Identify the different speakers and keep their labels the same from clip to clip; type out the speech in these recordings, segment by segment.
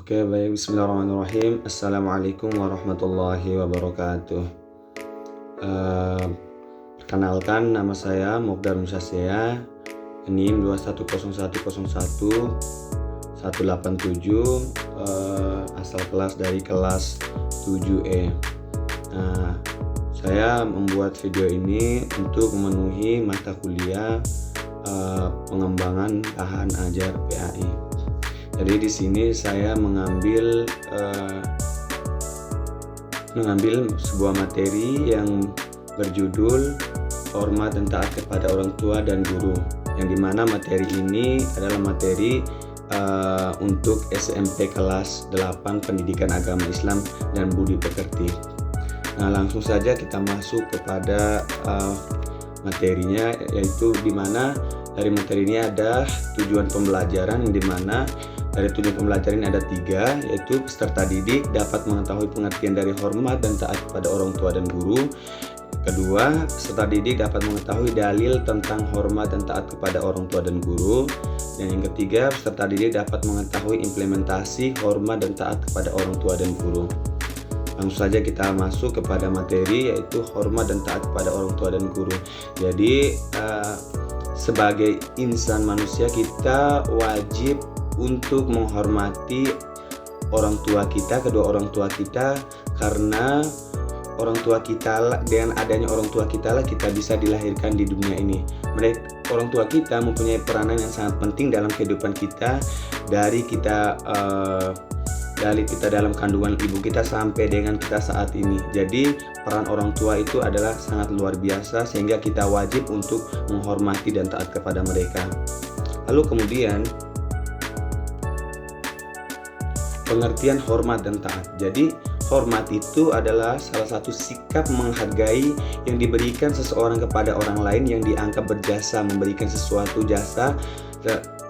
Speaker 1: Oke, baik. Bismillahirrahmanirrahim. Assalamualaikum warahmatullahi wabarakatuh. Eh, Perkenalkan, nama saya Mokdar Musasea, NIM 211010187, asal kelas dari kelas 7E. Nah, saya membuat video ini untuk memenuhi mata kuliah pengembangan tahan ajar PAI. Jadi di sini saya mengambil sebuah materi yang berjudul hormat dan taat kepada orang tua dan guru, yang dimana materi ini adalah materi untuk SMP kelas 8 Pendidikan Agama Islam dan Budi Pekerti. Nah, langsung saja kita masuk kepada materinya, yaitu dimana dari materi ini ada tujuan pembelajaran, yang dimana dari tujuan pembelajaran ini ada 3, yaitu peserta didik dapat mengetahui pengertian dari hormat dan taat kepada orang tua dan guru. Kedua, peserta didik dapat mengetahui dalil tentang hormat dan taat kepada orang tua dan guru. Dan yang ketiga, peserta didik dapat mengetahui implementasi hormat dan taat kepada orang tua dan guru. Langsung saja kita masuk kepada materi, yaitu hormat dan taat kepada orang tua dan guru. Jadi sebagai insan manusia, kita wajib untuk menghormati orang tua kita, kedua orang tua kita, karena orang tua kita, dengan adanya orang tua kita lah kita bisa dilahirkan di dunia ini. Orang tua kita mempunyai peranan yang sangat penting dalam kehidupan kita, dari kita dalam kandungan ibu kita sampai dengan kita saat ini. Jadi peran orang tua itu adalah sangat luar biasa, sehingga kita wajib untuk menghormati dan taat kepada mereka. Lalu kemudian pengertian hormat dan taat. Jadi hormat itu adalah salah satu sikap menghargai yang diberikan seseorang kepada orang lain yang dianggap berjasa memberikan sesuatu jasa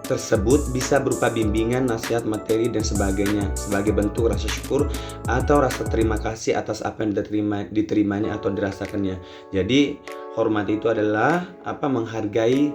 Speaker 1: tersebut, bisa berupa bimbingan, nasihat, materi, dan sebagainya, sebagai bentuk rasa syukur atau rasa terima kasih atas apa yang diterimanya atau dirasakannya. Jadi hormat itu adalah menghargai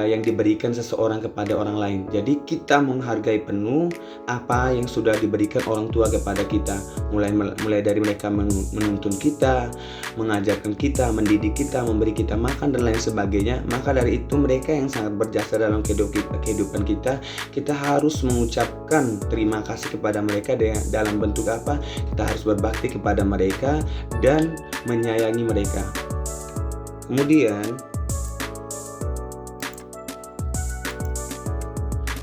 Speaker 1: yang diberikan seseorang kepada orang lain. Jadi kita menghargai penuh apa yang sudah diberikan orang tua kepada kita, mulai dari mereka menuntun kita, mengajarkan kita, mendidik kita, memberi kita makan dan lain sebagainya. Maka dari itu mereka yang sangat berjasa dalam kehidupan kita, kita harus mengucapkan terima kasih kepada mereka dalam bentuk apa? Kita harus berbakti kepada mereka dan menyayangi mereka. Kemudian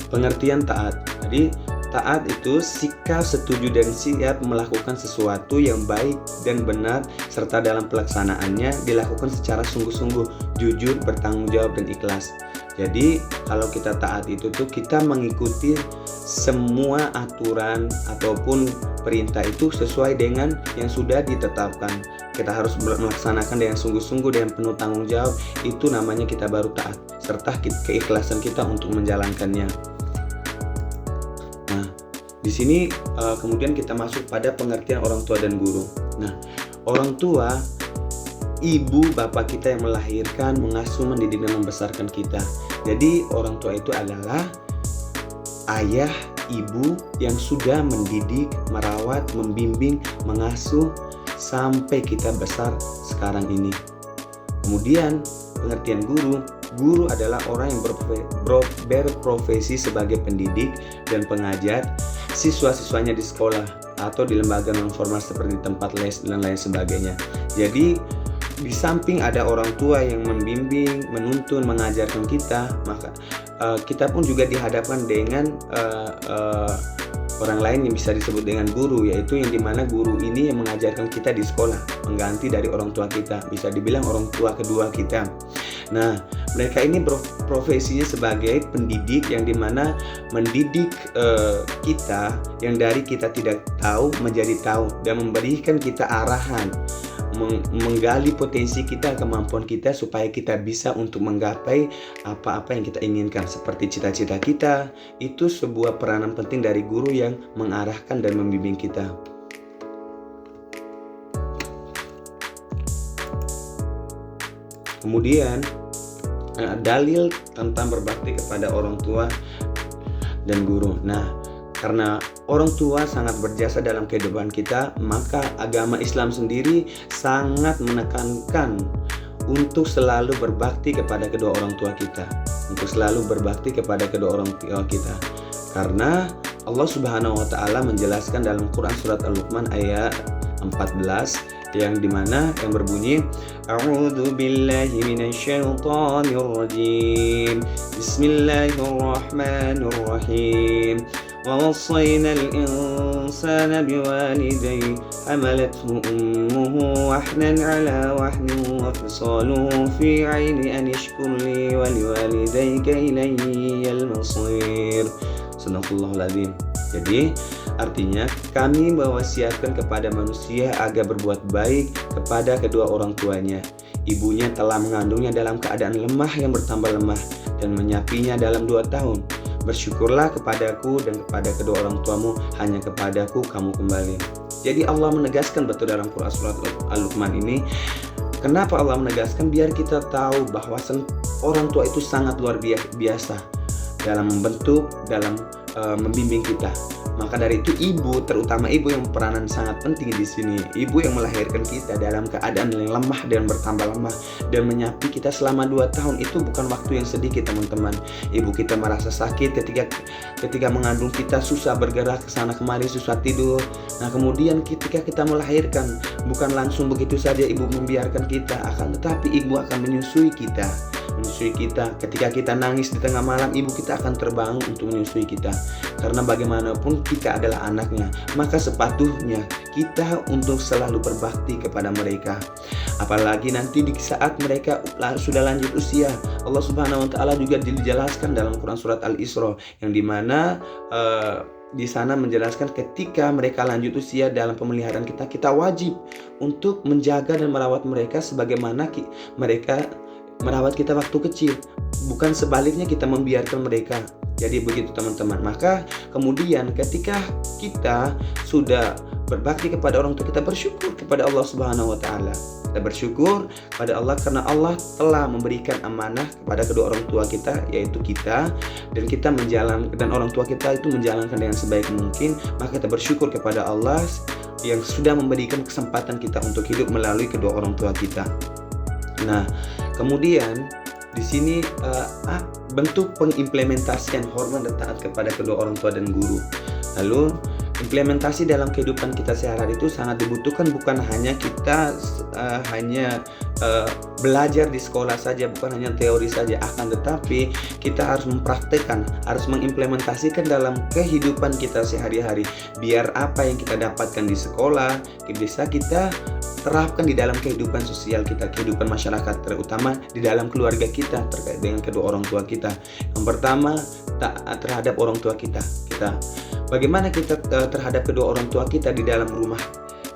Speaker 1: pengertian taat. Jadi taat itu sikap setuju dan siap melakukan sesuatu yang baik dan benar, serta dalam pelaksanaannya dilakukan secara sungguh-sungguh, jujur, bertanggung jawab, dan ikhlas. Jadi kalau kita taat itu tuh kita mengikuti semua aturan ataupun perintah itu sesuai dengan yang sudah ditetapkan. Kita harus melaksanakan dengan sungguh-sungguh, dengan penuh tanggung jawab. Itu namanya kita baru taat, serta keikhlasan kita untuk menjalankannya. Nah, di sini kemudian kita masuk pada pengertian orang tua dan guru. Nah, orang tua, ibu bapak kita yang melahirkan, mengasuh, mendidik, dan membesarkan kita. Jadi orang tua itu adalah ayah, ibu yang sudah mendidik, merawat, membimbing, mengasuh sampai kita besar sekarang ini. Kemudian pengertian guru. Guru adalah orang yang berprofesi sebagai pendidik dan pengajar siswa-siswanya di sekolah atau di lembaga non formal seperti tempat les dan lain sebagainya. Jadi di samping ada orang tua yang membimbing, menuntun, mengajarkan kita, maka kita pun juga dihadapkan dengan orang lain yang bisa disebut dengan guru, yaitu yang dimana guru ini yang mengajarkan kita di sekolah, mengganti dari orang tua kita, bisa dibilang orang tua kedua kita. Nah, mereka ini profesinya sebagai pendidik, yang dimana mendidik kita yang dari kita tidak tahu menjadi tahu, dan memberikan kita arahan, menggali potensi kita, kemampuan kita, supaya kita bisa untuk menggapai apa-apa yang kita inginkan, seperti cita-cita kita. Itu sebuah peranan penting dari guru yang mengarahkan dan membimbing kita. Kemudian dalil tentang berbakti kepada orang tua dan guru. Nah, Karena orang tua sangat berjasa dalam kehidupan kita, maka agama Islam sendiri sangat menekankan untuk selalu berbakti kepada kedua orang tua kita. Untuk selalu berbakti kepada kedua orang tua kita. Karena Allah Subhanahu wa taala menjelaskan dalam Quran surat Al-Luqman ayat 14 yang dimana yang berbunyi A'udzu billahi minasyaitonir rajim. Bismillahirrahmanirrahim. Wa wassayna al-insana biwalidayhi hamalathu ummuhu wahnan 'ala wahnin wa fisaluhu fi 'aini an ishkur li wa liwalidayka ilayyal masir. Sadaqallahul adzim. Jadi artinya kami mewasiatkan kepada manusia agar berbuat baik kepada kedua orang tuanya. Ibunya telah mengandungnya dalam keadaan lemah yang bertambah lemah dan menyapinya dalam 2 tahun. Bersyukurlah kepadaku dan kepada kedua orang tuamu, hanya kepadaku kamu kembali. Jadi Allah menegaskan betul dalam Quran surat Al-Luqman ini. Kenapa Allah menegaskan? Biar kita tahu bahwa orang tua itu sangat luar biasa dalam membentuk, dalam membimbing kita. Maka dari itu ibu, terutama ibu yang peranan sangat penting di sini. Ibu yang melahirkan kita dalam keadaan yang lemah dan bertambah lemah dan menyapi kita selama 2 tahun itu bukan waktu yang sedikit, teman-teman. Ibu kita merasa sakit ketika mengandung kita, susah bergerak ke sana kemari, susah tidur. Nah, kemudian ketika kita melahirkan, bukan langsung begitu saja ibu membiarkan kita, akan tetapi ibu akan menyusui kita. Ketika kita nangis di tengah malam, ibu kita akan terbangun untuk menyusui kita. Karena bagaimanapun kita adalah anaknya, maka sepatutnya kita untuk selalu berbakti kepada mereka. Apalagi nanti di saat mereka sudah lanjut usia, Allah Subhanahu wa taala juga dijelaskan dalam Quran surat Al-Isra yang dimana di sana menjelaskan ketika mereka lanjut usia dalam pemeliharaan kita wajib untuk menjaga dan merawat mereka sebagaimana mereka merawat kita waktu kecil, bukan sebaliknya kita membiarkan mereka. Jadi begitu, teman-teman. Maka kemudian ketika kita sudah berbakti kepada orang tua, kita bersyukur kepada Allah Subhanahu wa taala. Kita bersyukur pada Allah karena Allah telah memberikan amanah kepada kedua orang tua kita, yaitu kita, dan kita dan orang tua kita itu menjalankan dengan sebaik mungkin. Maka kita bersyukur kepada Allah yang sudah memberikan kesempatan kita untuk hidup melalui kedua orang tua kita. Nah, kemudian di sini bentuk pengimplementasian hormat dan taat kepada kedua orang tua dan guru. Lalu implementasi dalam kehidupan kita sehari-hari itu sangat dibutuhkan, bukan hanya kita belajar di sekolah saja, bukan hanya teori saja, akan tetapi kita harus mempraktekkan, harus mengimplementasikan dalam kehidupan kita sehari-hari. Biar apa yang kita dapatkan di sekolah bisa kita terapkan di dalam kehidupan sosial kita, kehidupan masyarakat, terutama di dalam keluarga kita terkait dengan kedua orang tua kita. Yang pertama, taat terhadap orang tua kita. Bagaimana kita terhadap kedua orang tua kita di dalam rumah?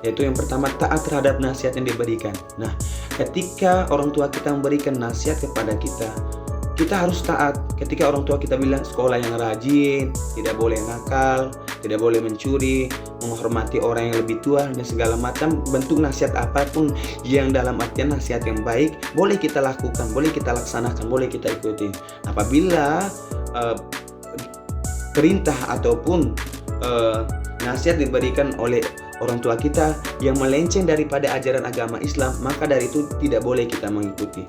Speaker 1: Yaitu yang pertama, taat terhadap nasihat yang diberikan. Nah, ketika orang tua kita memberikan nasihat kepada kita harus taat. Ketika orang tua kita bilang sekolah yang rajin, tidak boleh nakal, tidak boleh mencuri, menghormati orang yang lebih tua, dan segala macam bentuk nasihat apapun yang dalam artian nasihat yang baik, boleh kita lakukan, boleh kita laksanakan, boleh kita ikuti. Apabila perintah ataupun nasihat diberikan oleh orang tua kita yang melenceng daripada ajaran agama Islam, maka dari itu tidak boleh kita mengikuti.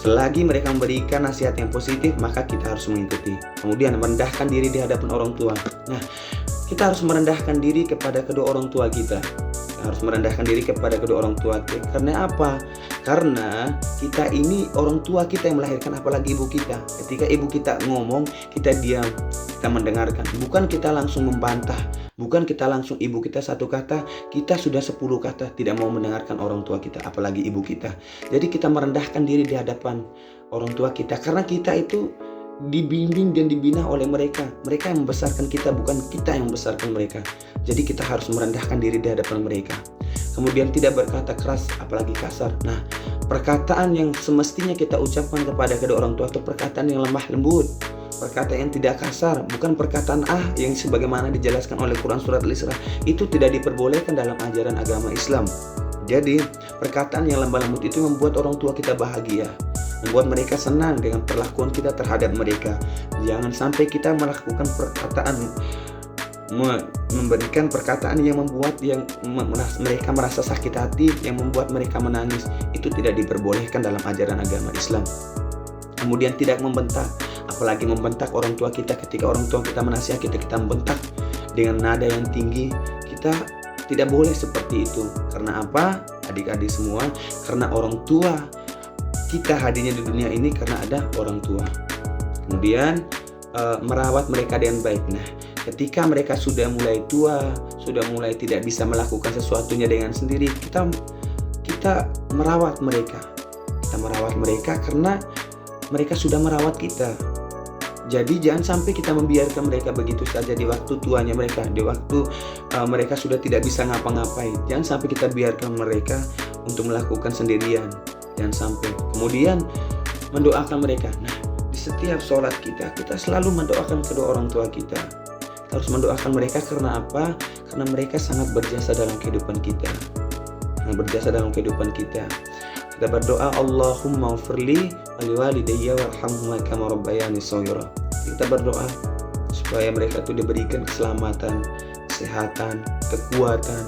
Speaker 1: Selagi mereka memberikan nasihat yang positif, maka kita harus mengikuti. Kemudian merendahkan diri di hadapan orang tua. Nah, kita harus merendahkan diri kepada kedua orang tua kita. Harus merendahkan diri kepada kedua orang tua kita. Karena apa? Karena kita ini orang tua kita yang melahirkan, apalagi ibu kita. Ketika ibu kita ngomong, kita diam, kita mendengarkan. Bukan kita langsung membantah, bukan kita langsung ibu kita satu kata, kita sudah 10 kata tidak mau mendengarkan orang tua kita, apalagi ibu kita. Jadi kita merendahkan diri di hadapan orang tua kita, karena kita itu dibimbing dan dibina oleh mereka. Mereka yang membesarkan kita, bukan kita yang membesarkan mereka. Jadi kita harus merendahkan diri di hadapan mereka. Kemudian tidak berkata keras, apalagi kasar. Nah, perkataan yang semestinya kita ucapkan kepada kedua orang tua itu perkataan yang lemah lembut, perkataan yang tidak kasar, bukan perkataan yang sebagaimana dijelaskan oleh Quran surat Al-Isra. Itu tidak diperbolehkan dalam ajaran agama Islam. Jadi perkataan yang lemah lembut itu membuat orang tua kita bahagia, membuat mereka senang dengan perlakuan kita terhadap mereka. Jangan sampai kita melakukan perkataan memberikan perkataan yang membuat mereka merasa sakit hati, yang membuat mereka menangis. Itu tidak diperbolehkan dalam ajaran agama Islam. Kemudian tidak membentak, apalagi membentak orang tua kita. Ketika orang tua kita menasihati kita membentak dengan nada yang tinggi. Kita tidak boleh seperti itu. Karena apa? Adik-adik semua, karena orang tua kita hadirnya di dunia ini karena ada orang tua. Kemudian merawat mereka dengan baik. Nah, ketika mereka sudah mulai tua, sudah mulai tidak bisa melakukan sesuatunya dengan sendiri, kita merawat mereka. Kita merawat mereka karena mereka sudah merawat kita. Jadi jangan sampai kita membiarkan mereka begitu saja di waktu tuanya mereka, di waktu mereka sudah tidak bisa ngapa-ngapain. Jangan sampai kita biarkan mereka untuk melakukan sendirian. Jangan sampai. Kemudian mendoakan mereka. Nah, di setiap sholat kita selalu mendoakan kedua orang tua kita. Kita harus mendoakan mereka karena apa? Karena mereka sangat berjasa dalam kehidupan kita. Kita berdoa, Allahumma ufirli waliwalidayya warhamhuma kama rabbayani shaghira. Kita berdoa supaya mereka itu diberikan keselamatan, kesehatan, kekuatan.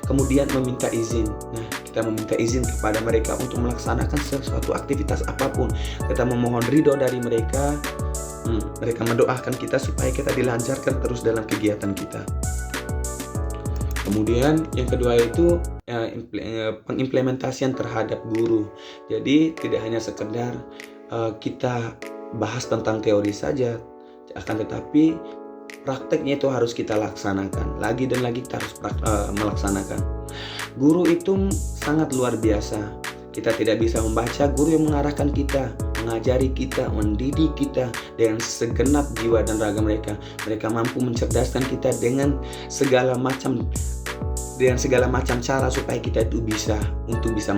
Speaker 1: Kemudian meminta izin. Nah, kita meminta izin kepada mereka untuk melaksanakan sesuatu aktivitas apapun. Kita memohon ridho dari mereka. Mereka mendoakan kita supaya kita dilancarkan terus dalam kegiatan kita. Kemudian yang kedua itu pengimplementasian terhadap guru. Jadi tidak hanya sekedar kita bahas tentang teori saja, akan tetapi prakteknya itu harus kita laksanakan. Lagi dan lagi kita harus melaksanakan. Guru itu sangat luar biasa. Kita tidak bisa membaca, guru yang mengarahkan kita, mengajari kita, mendidik kita dengan segenap jiwa dan raga mereka. Mereka mampu mencerdaskan kita dengan segala macam cara supaya kita itu bisa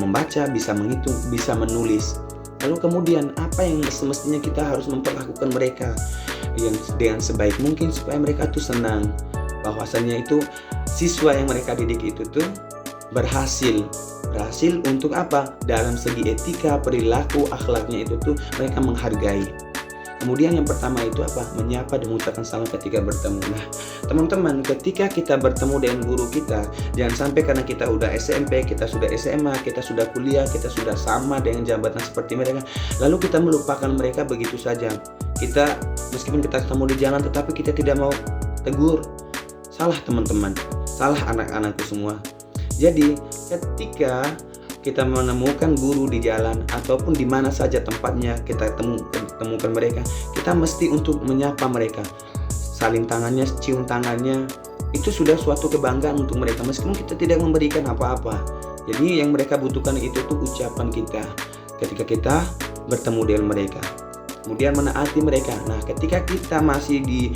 Speaker 1: membaca, bisa menghitung, bisa menulis. Lalu kemudian apa yang semestinya kita harus memperlakukan mereka yang dengan sebaik mungkin supaya mereka tuh senang bahwasannya itu siswa yang mereka didik itu tuh berhasil untuk apa? Dalam segi etika, perilaku, akhlaknya itu tuh mereka menghargai. Kemudian yang pertama itu apa? Menyapa dan mengucapkan salam ketika bertemu. Nah, teman-teman, ketika kita bertemu dengan guru kita, jangan sampai karena kita udah SMP, kita sudah SMA, kita sudah kuliah, kita sudah sama dengan jabatan seperti mereka, lalu kita melupakan mereka begitu saja. Kita meskipun kita ketemu di jalan, tetapi kita tidak mau tegur. Salah teman-teman, salah anak-anakku semua. Jadi ketika kita menemukan guru di jalan ataupun di mana saja tempatnya kita temukan mereka, kita mesti untuk menyapa mereka, saling tangannya, cium tangannya. Itu sudah suatu kebanggaan untuk mereka meskipun kita tidak memberikan apa-apa. Jadi yang mereka butuhkan itu tuh ucapan kita ketika kita bertemu dengan mereka. Kemudian menaati mereka. Nah, ketika kita masih di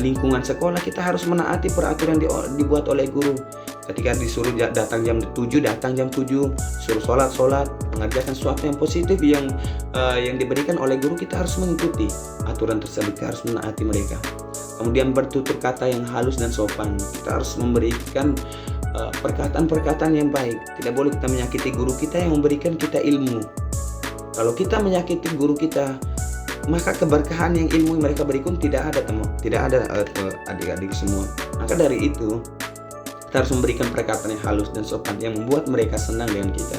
Speaker 1: lingkungan sekolah, kita harus menaati peraturan yang dibuat oleh guru. Ketika disuruh datang jam 7, datang jam 7, suruh sholat, mengerjakan sesuatu yang positif yang diberikan oleh guru, kita harus mengikuti aturan tersebut, kita harus menaati mereka. Kemudian bertutur kata yang halus dan sopan, kita harus memberikan perkataan-perkataan yang baik. Tidak boleh kita menyakiti guru kita yang memberikan kita ilmu. Kalau kita menyakiti guru kita, maka keberkahan yang ilmu yang mereka berikan tidak ada adik-adik semua. Maka dari itu kita harus memberikan perkataan yang halus dan sopan yang membuat mereka senang dengan kita.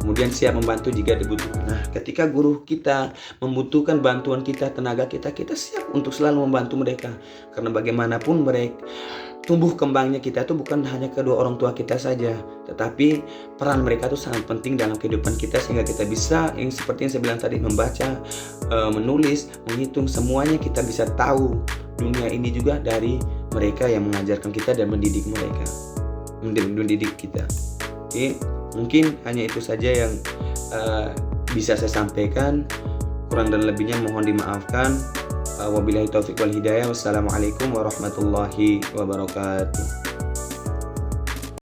Speaker 1: Kemudian siap membantu jika dibutuhkan. Nah, ketika guru kita membutuhkan bantuan kita, tenaga kita siap untuk selalu membantu mereka. Karena bagaimanapun mereka tumbuh kembangnya kita itu bukan hanya kedua orang tua kita saja, tetapi peran mereka itu sangat penting dalam kehidupan kita sehingga kita bisa, yang seperti yang saya bilang tadi, membaca, menulis, menghitung, semuanya kita bisa tahu dunia ini juga dari mereka yang mengajarkan kita dan mendidik kita. Oke, mungkin hanya itu saja yang bisa saya sampaikan. Kurang dan lebihnya mohon dimaafkan. Wabillahi taufiq wal hidayah. Wassalamualaikum warahmatullahi wabarakatuh.